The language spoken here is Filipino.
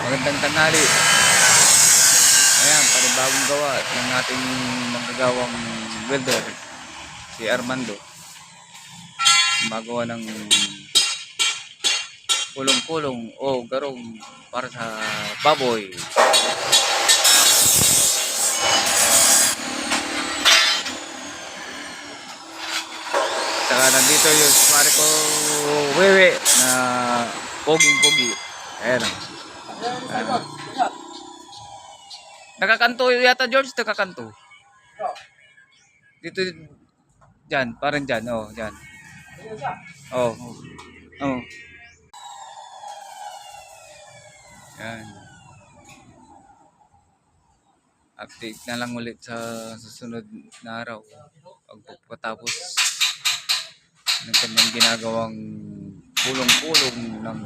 Magandang tanghali. Ayan, panibagong gawa ng ating manggagawang welder, si Armando. Gumagawa ng kulong-kulong o garong para sa baboy. Saka nandito yung pare ko Wewe na poging-pogi. Ayan. Nakakanto yata, George, nakakanto. Dito, dyan, parang dyan, oh, dyan. Oh, oh. Yan. Update na lang ulit sa susunod na araw. Pagkatapos ng kanyang ginagawang kulong-kulong ng